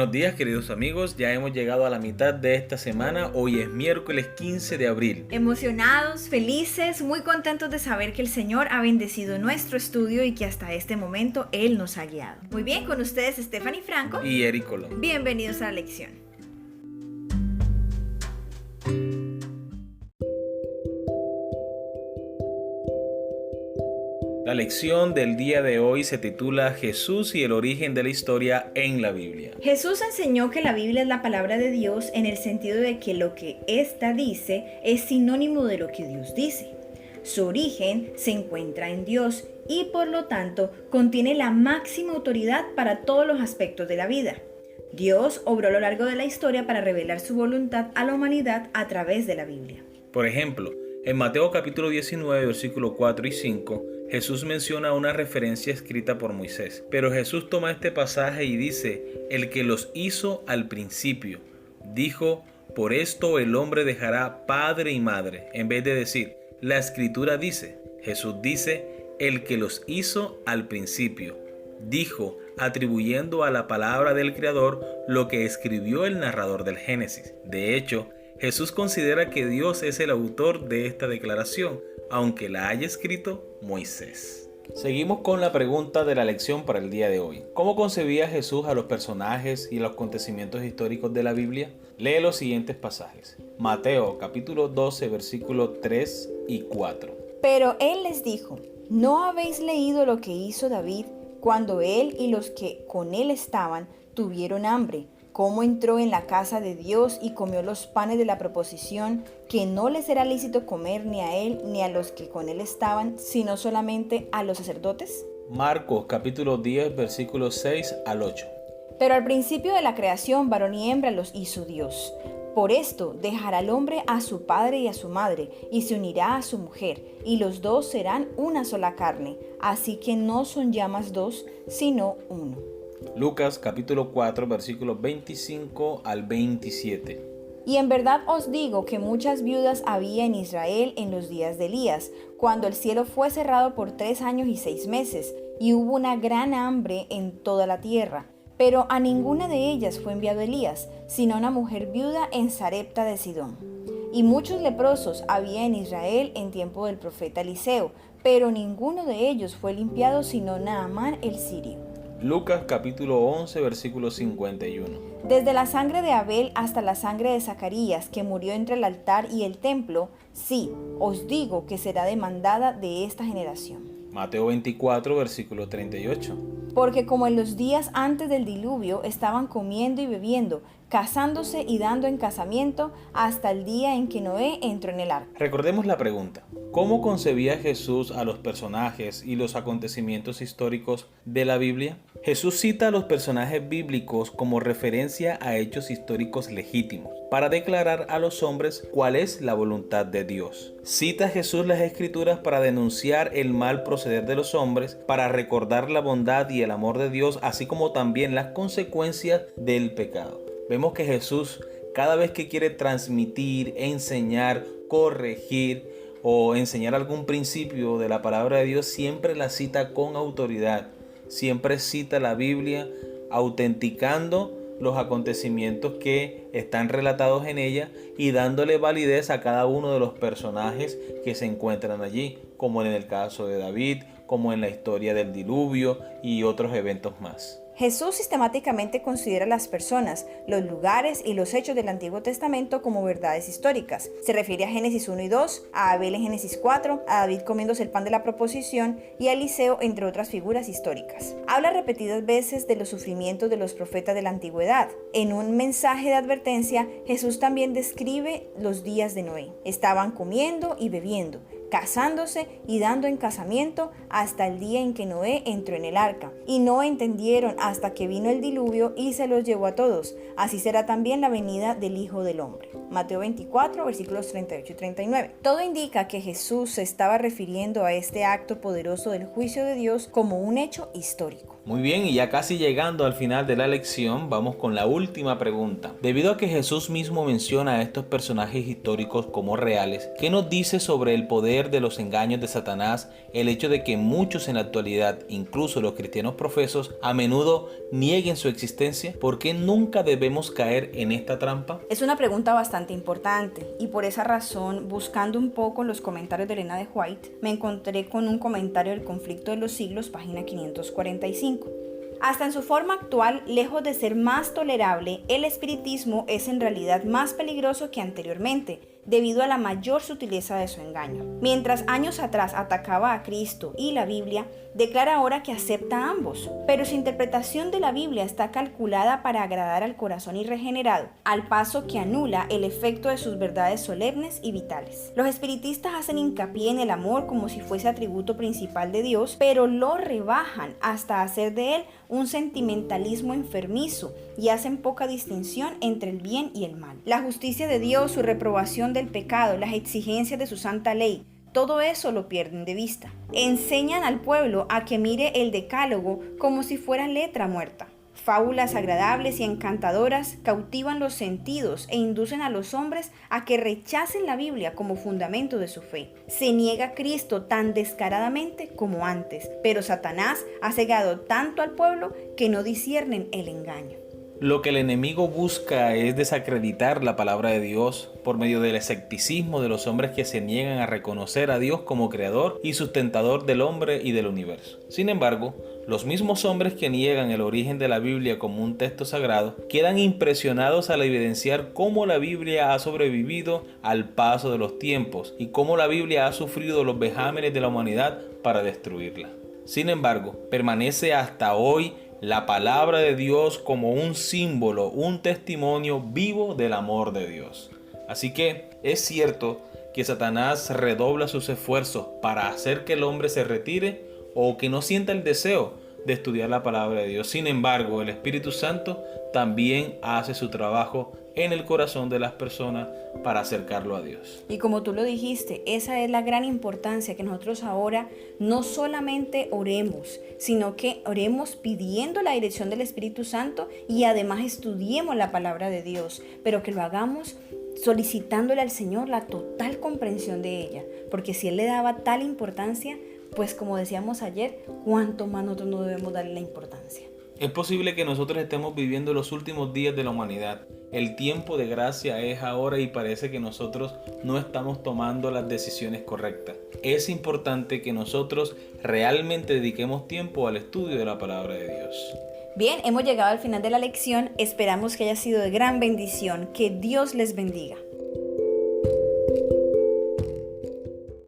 Buenos días, queridos amigos, ya hemos llegado a la mitad de esta semana. Hoy es miércoles 15 de abril. Emocionados, felices, muy contentos de saber que el Señor ha bendecido nuestro estudio y que hasta este momento Él nos ha guiado. Muy bien, con ustedes Stephanie Franco Y Eric Colón. Bienvenidos a la lección. La lección del día de hoy se titula Jesús y el origen de la historia en la Biblia. Jesús enseñó que la Biblia es la palabra de Dios en el sentido de que lo que ésta dice es sinónimo de lo que Dios dice. Su origen se encuentra en Dios y por lo tanto contiene la máxima autoridad para todos los aspectos de la vida. Dios obró a lo largo de la historia para revelar su voluntad a la humanidad a través de la Biblia. Por ejemplo, en Mateo capítulo 19, versículos 4 y 5, Jesús menciona una referencia escrita por Moisés. Pero Jesús toma este pasaje y dice, el que los hizo al principio, dijo, por esto el hombre dejará padre y madre, en vez de decir, la escritura dice. Jesús dice, el que los hizo al principio, dijo, atribuyendo a la palabra del Creador lo que escribió el narrador del Génesis. De hecho, Jesús considera que Dios es el autor de esta declaración, aunque la haya escrito Moisés. Seguimos con la pregunta de la lección para el día de hoy. ¿Cómo concebía Jesús a los personajes y los acontecimientos históricos de la Biblia? Lee los siguientes pasajes. Mateo capítulo 12, versículos 3 y 4. Pero él les dijo, ¿no habéis leído lo que hizo David cuando él y los que con él estaban tuvieron hambre? Cómo entró en la casa de Dios y comió los panes de la proposición, que no les era lícito comer ni a él ni a los que con él estaban, sino solamente a los sacerdotes. Marcos capítulo 10, versículos 6 al 8. Pero al principio de la creación, varón y hembra los hizo Dios. Por esto dejará el hombre a su padre y a su madre, y se unirá a su mujer, y los dos serán una sola carne. Así que no son ya más dos, sino uno. Lucas capítulo 4, versículos 25 al 27. Y en verdad os digo que muchas viudas había en Israel en los días de Elías, cuando el cielo fue cerrado por 3 años y 6 meses, y hubo una gran hambre en toda la tierra. Pero a ninguna de ellas fue enviado Elías, sino una mujer viuda en Sarepta de Sidón. Y muchos leprosos había en Israel en tiempo del profeta Eliseo, pero ninguno de ellos fue limpiado sino Naamán el sirio. Lucas capítulo 11, versículo 51. Desde la sangre de Abel hasta la sangre de Zacarías, que murió entre el altar y el templo, sí, os digo que será demandada de esta generación. Mateo 24, versículo 38. Porque como en los días antes del diluvio estaban comiendo y bebiendo, casándose y dando en casamiento, hasta el día en que Noé entró en el arca. Recordemos la pregunta. ¿Cómo concebía Jesús a los personajes y los acontecimientos históricos de la Biblia? Jesús cita a los personajes bíblicos como referencia a hechos históricos legítimos, para declarar a los hombres cuál es la voluntad de Dios. Cita Jesús las Escrituras para denunciar el mal proceder de los hombres, para recordar la bondad y el amor de Dios, así como también las consecuencias del pecado. Vemos que Jesús, cada vez que quiere transmitir, enseñar, corregir o enseñar algún principio de la palabra de Dios, siempre la cita con autoridad. Siempre cita la Biblia autenticando los acontecimientos que están relatados en ella y dándole validez a cada uno de los personajes que se encuentran allí, como en el caso de David, como en la historia del diluvio y otros eventos más. Jesús sistemáticamente considera a las personas, los lugares y los hechos del Antiguo Testamento como verdades históricas. Se refiere a Génesis 1 y 2, a Abel en Génesis 4, a David comiéndose el pan de la proposición y a Eliseo, entre otras figuras históricas. Habla repetidas veces de los sufrimientos de los profetas de la antigüedad. En un mensaje de advertencia, Jesús también describe los días de Noé. Estaban comiendo y bebiendo, casándose y dando en casamiento hasta el día en que Noé entró en el arca, y no entendieron hasta que vino el diluvio y se los llevó a todos. Así será también la venida del Hijo del Hombre. Mateo 24, versículos 38 y 39. Todo indica que Jesús se estaba refiriendo a este acto poderoso del juicio de Dios como un hecho histórico. Muy bien, y ya casi llegando al final de la lección, vamos con la última pregunta. Debido a que Jesús mismo menciona a estos personajes históricos como reales, ¿qué nos dice sobre el poder de los engaños de Satanás, el hecho de que muchos en la actualidad, incluso los cristianos profesos, a menudo nieguen su existencia? ¿Por qué nunca debemos caer en esta trampa? Es una pregunta bastante importante y por esa razón, buscando un poco en los comentarios de Elena de White, me encontré con un comentario del conflicto de los siglos, página 545. Hasta en su forma actual, lejos de ser más tolerable, el espiritismo es en realidad más peligroso que anteriormente, debido a la mayor sutileza de su engaño. Mientras años atrás atacaba a Cristo y la Biblia, declara ahora que acepta a ambos, pero su interpretación de la Biblia está calculada para agradar al corazón irregenerado, al paso que anula el efecto de sus verdades solemnes y vitales. Los espiritistas hacen hincapié en el amor como si fuese atributo principal de Dios, pero lo rebajan hasta hacer de él un sentimentalismo enfermizo y hacen poca distinción entre el bien y el mal. La justicia de Dios, su reprobación del pecado, las exigencias de su santa ley, todo eso lo pierden de vista. Enseñan al pueblo a que mire el decálogo como si fuera letra muerta. Fábulas agradables y encantadoras cautivan los sentidos e inducen a los hombres a que rechacen la Biblia como fundamento de su fe. Se niega a Cristo tan descaradamente como antes, pero Satanás ha cegado tanto al pueblo que no disciernen el engaño. Lo que el enemigo busca es desacreditar la palabra de Dios por medio del escepticismo de los hombres que se niegan a reconocer a Dios como creador y sustentador del hombre y del universo. Sin embargo, los mismos hombres que niegan el origen de la Biblia como un texto sagrado quedan impresionados al evidenciar cómo la Biblia ha sobrevivido al paso de los tiempos y cómo la Biblia ha sufrido los vejámenes de la humanidad para destruirla. Sin embargo, permanece hasta hoy la palabra de Dios como un símbolo, un testimonio vivo del amor de Dios. Así que es cierto que Satanás redobla sus esfuerzos para hacer que el hombre se retire o que no sienta el deseo de estudiar la palabra de Dios. Sin embargo, el Espíritu Santo también hace su trabajo en el corazón de las personas para acercarlo a Dios. Y como tú lo dijiste, esa es la gran importancia, que nosotros ahora no solamente oremos, sino que oremos pidiendo la dirección del Espíritu Santo y además estudiemos la palabra de Dios, pero que lo hagamos solicitándole al Señor la total comprensión de ella, porque si Él le daba tal importancia, pues como decíamos ayer, ¿cuánto más nosotros no debemos darle la importancia? Es posible que nosotros estemos viviendo los últimos días de la humanidad. El tiempo de gracia es ahora y parece que nosotros no estamos tomando las decisiones correctas. Es importante que nosotros realmente dediquemos tiempo al estudio de la palabra de Dios. Bien, hemos llegado al final de la lección. Esperamos que haya sido de gran bendición. Que Dios les bendiga.